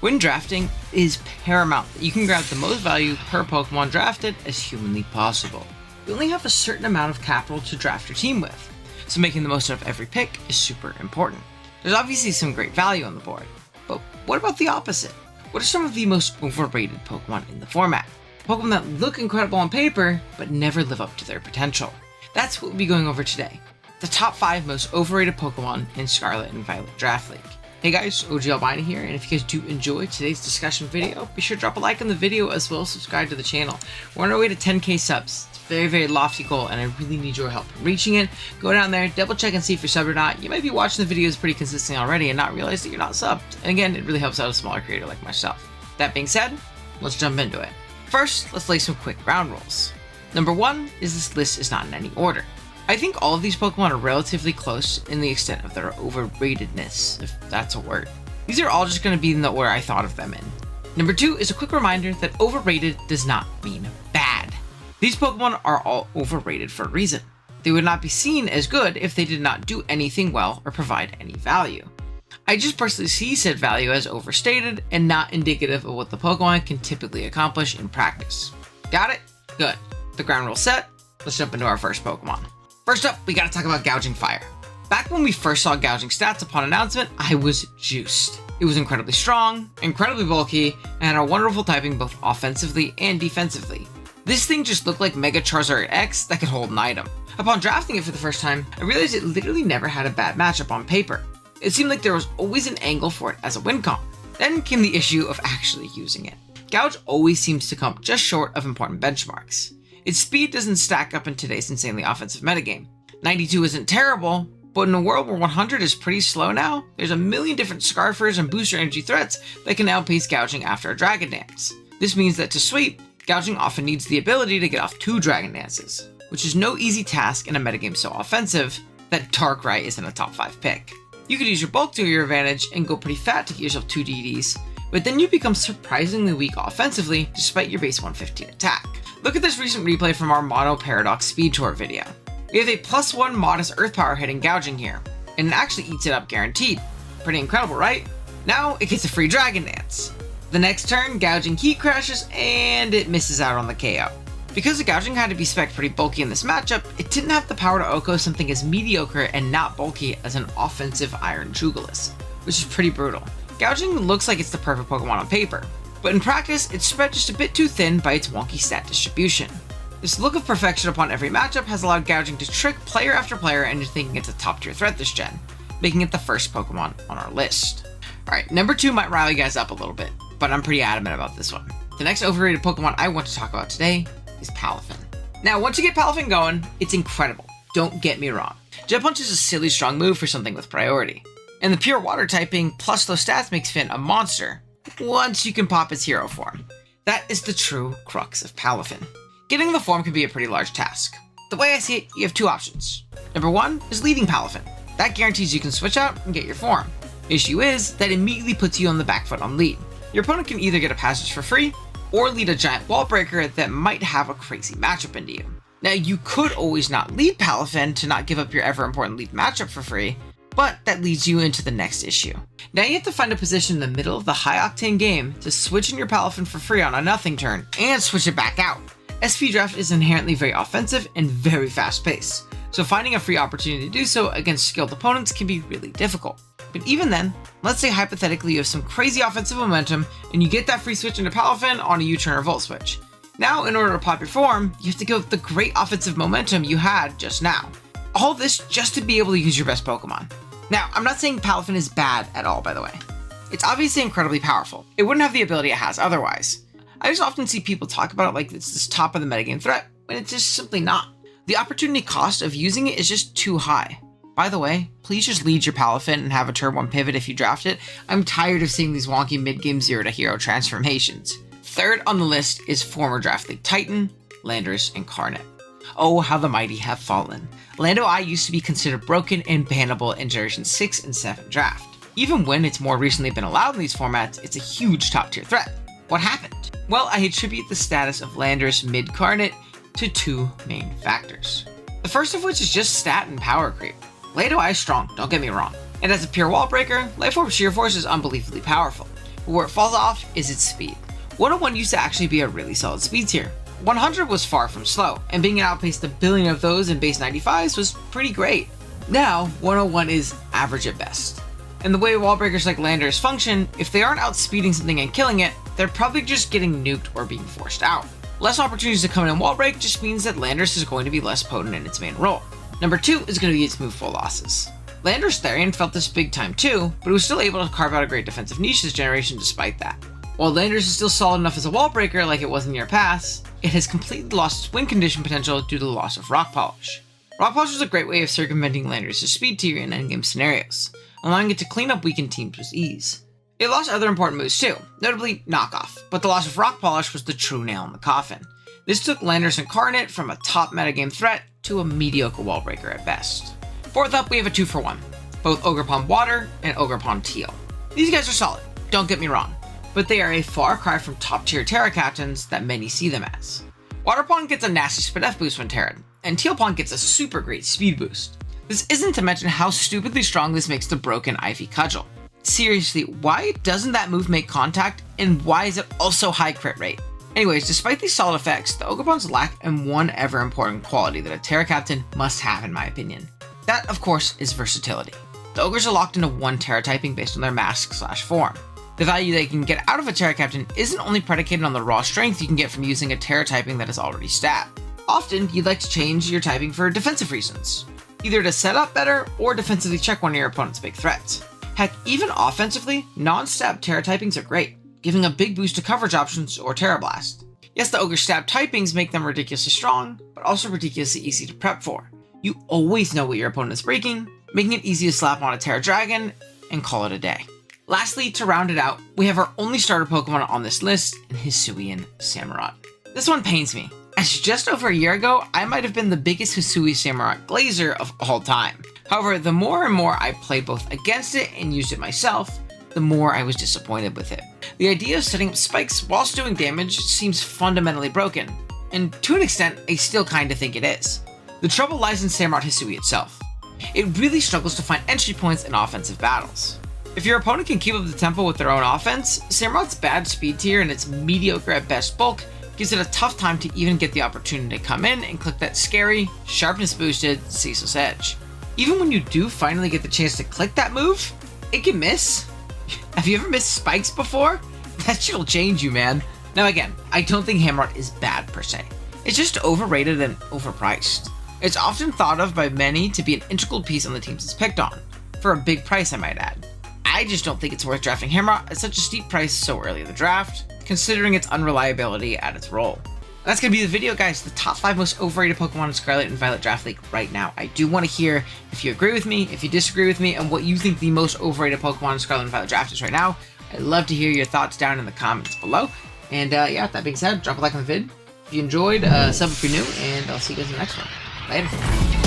When drafting, it is paramount that you can grab the most value per Pokemon drafted as humanly possible. You only have a certain amount of capital to draft your team with, so making the most of every pick is super important. There's obviously some great value on the board, but what about the opposite? What are some of the most overrated Pokemon in the format? Pokemon that look incredible on paper, but never live up to their potential. That's what we'll be going over today. The top 5 most overrated Pokemon in Scarlet and Violet Draft League. Hey guys, OGalbina here, and if you guys do enjoy today's discussion video, be sure to drop a like on the video as well as subscribe to the channel. We're on our way to 10k subs. It's a very, very lofty goal, and I really need your help in reaching it. Go down there, double check and see if you're subbed or not. You might be watching the videos pretty consistently already and not realize that you're not subbed. And again, it really helps out a smaller creator like myself. That being said, let's jump into it. First, let's lay some quick ground rules. Number 1 is this list is not in any order. I think all of these Pokemon are relatively close in the extent of their overratedness, if that's a word. These are all just going to be in the order I thought of them in. Number 2 is a quick reminder that overrated does not mean bad. These Pokemon are all overrated for a reason. They would not be seen as good if they did not do anything well or provide any value. I just personally see said value as overstated and not indicative of what the Pokemon can typically accomplish in practice. Got it? Good. The ground rules set, let's jump into our first Pokemon. First up, we gotta talk about Gouging Fire. Back when we first saw Gouging stats upon announcement, I was juiced. It was incredibly strong, incredibly bulky, and had a wonderful typing both offensively and defensively. This thing just looked like Mega Charizard X that could hold an item. Upon drafting it for the first time, I realized it literally never had a bad matchup on paper. It seemed like there was always an angle for it as a win con. Then came the issue of actually using it. Gouge always seems to come just short of important benchmarks. Its speed doesn't stack up in today's insanely offensive metagame. 92 isn't terrible, but in a world where 100 is pretty slow now, there's a million different Scarfers and booster energy threats that can outpace Gouging after a Dragon Dance. This means that to sweep, Gouging often needs the ability to get off 2 Dragon Dances, which is no easy task in a metagame so offensive that Darkrai isn't a top 5 pick. You could use your bulk to your advantage and go pretty fat to get yourself 2 DDs, but then you become surprisingly weak offensively despite your base 115 attack. Look at this recent replay from our Mono Paradox Speed Tour video. We have a +1 modest Earth Power hitting Gouging here, and it actually eats it up guaranteed. Pretty incredible, right? Now it gets a free Dragon Dance. The next turn, Gouging Heat crashes, and it misses out on the KO. Because the Gouging had to be spec'd pretty bulky in this matchup, it didn't have the power to OHKO something as mediocre and not bulky as an offensive Iron Jugulis, which is pretty brutal. Gouging looks like it's the perfect Pokemon on paper, but in practice, it's spread just a bit too thin by its wonky stat distribution. This look of perfection upon every matchup has allowed Gouging to trick player after player into thinking it's a top tier threat this gen, making it the first Pokemon on our list. Alright, number 2 might rile you guys up a little bit, but I'm pretty adamant about this one. The next overrated Pokemon I want to talk about today is Palafin. Now, once you get Palafin going, it's incredible. Don't get me wrong. Jet Punch is a silly strong move for something with priority. And the pure water typing plus those stats makes Finn a monster once you can pop its hero form. That is the true crux of Palafin. Getting the form can be a pretty large task. The way I see it, you have 2 options. Number 1 is leading Palafin. That guarantees you can switch out and get your form. Issue is that immediately puts you on the back foot on lead. Your opponent can either get a passage for free or lead a giant wall breaker that might have a crazy matchup into you. Now you could always not lead Palafin to not give up your ever important lead matchup for free, but that leads you into the next issue. Now you have to find a position in the middle of the high octane game to switch in your Palafin for free on a nothing turn and switch it back out. SP draft is inherently very offensive and very fast paced, so finding a free opportunity to do so against skilled opponents can be really difficult. But even then, let's say hypothetically you have some crazy offensive momentum and you get that free switch into Palafin on a U-turn or Volt Switch. Now in order to pop your form, you have to give up the great offensive momentum you had just now. All this just to be able to use your best Pokemon. Now, I'm not saying Palafin is bad at all, by the way. It's obviously incredibly powerful. It wouldn't have the ability it has otherwise. I just often see people talk about it like it's this top of the metagame threat, when it's just simply not. The opportunity cost of using it is just too high. By the way, please just lead your Palafin and have a turn 1 pivot if you draft it. I'm tired of seeing these wonky mid-game 0 to hero transformations. Third on the list is former Draft League Titan, Landorus Incarnate. Oh, how the mighty have fallen. Lando I used to be considered broken and bannable in Generation 6 and 7 draft. Even when it's more recently been allowed in these formats, it's a huge top tier threat. What happened? Well, I attribute the status of Landorus mid-Carnate to 2 main factors. The first of which is just stat and power creep. Lando I is strong, don't get me wrong. And as a pure wall breaker, Life Orb Sheer Force is unbelievably powerful. but where it falls off is its speed. 101 used to actually be a really solid speed tier. 100 was far from slow, and being outpaced a billion of those in base 95s was pretty great. Now, 101 is average at best. And the way wall breakers like Landorus function, if they aren't outspeeding something and killing it, they're probably just getting nuked or being forced out. Less opportunities to come in and wall break just means that Landorus is going to be less potent in its main role. Number 2 is going to be its move full losses. Landorus Therian felt this big time too, but it was still able to carve out a great defensive niche this generation despite that. While Landorus is still solid enough as a wall breaker like it was in year past, it has completely lost its win condition potential due to the loss of Rock Polish. Rock Polish was a great way of circumventing Landorus' speed tier in endgame scenarios, allowing it to clean up weakened teams with ease. It lost other important moves too, notably Knockoff, but the loss of Rock Polish was the true nail in the coffin. This took Landorus Incarnate from a top metagame threat to a mediocre wall breaker at best. Fourth up, we have a 2-for-1, both Ogerpon Water and Ogerpon Teal. These guys are solid, don't get me wrong, but they are a far cry from top tier Terra Captains that many see them as. Waterpon gets a nasty speed F boost when Terran, and Tealpon gets a super great speed boost. This isn't to mention how stupidly strong this makes the broken Ivy Cudgel. Seriously, why doesn't that move make contact, and why is it also high crit rate? Anyways, despite these solid effects, the Ogerpons lack in one ever important quality that a Terra Captain must have in my opinion. That, of course, is versatility. The Ogres are locked into one Terra typing based on their mask/form. The value they can get out of a Terra Captain isn't only predicated on the raw strength you can get from using a Terra typing that is already stat. Often, you'd like to change your typing for defensive reasons, either to set up better or defensively check one of your opponent's big threats. Heck, even offensively, non-stab Terra typings are great, giving a big boost to coverage options or Terra Blast. Yes, the Ogre stab typings make them ridiculously strong, but also ridiculously easy to prep for. You always know what your opponent is breaking, making it easy to slap on a Terra Dragon and call it a day. Lastly, to round it out, we have our only starter Pokemon on this list in Hisuian Samurott. This one pains me, as just over a year ago, I might have been the biggest Hisuian Samurott glazer of all time. However, the more and more I played both against it and used it myself, the more I was disappointed with it. The idea of setting up spikes whilst doing damage seems fundamentally broken, and to an extent, I still kinda think it is. The trouble lies in Samurott Hisui itself. It really struggles to find entry points in offensive battles. If your opponent can keep up the tempo with their own offense, Samurott's bad speed tier and its mediocre at best bulk gives it a tough time to even get the opportunity to come in and click that scary, sharpness boosted, ceaseless edge. Even when you do finally get the chance to click that move, it can miss. Have you ever missed spikes before? That shit'll change you, man. Now again, I don't think Hamrot is bad per se. It's just overrated and overpriced. It's often thought of by many to be an integral piece on the teams it's picked on, for a big price I might add. I just don't think it's worth drafting Hamrot at such a steep price so early in the draft, considering its unreliability at its role. That's going to be the video, guys. The top 5 most overrated Pokemon in Scarlet and Violet Draft League right now. I do want to hear if you agree with me, if you disagree with me, and what you think the most overrated Pokemon in Scarlet and Violet Draft is right now. I'd love to hear your thoughts down in the comments below. And yeah, that being said, drop a like on the vid. If you enjoyed, sub if you're new, and I'll see you guys in the next one. Later.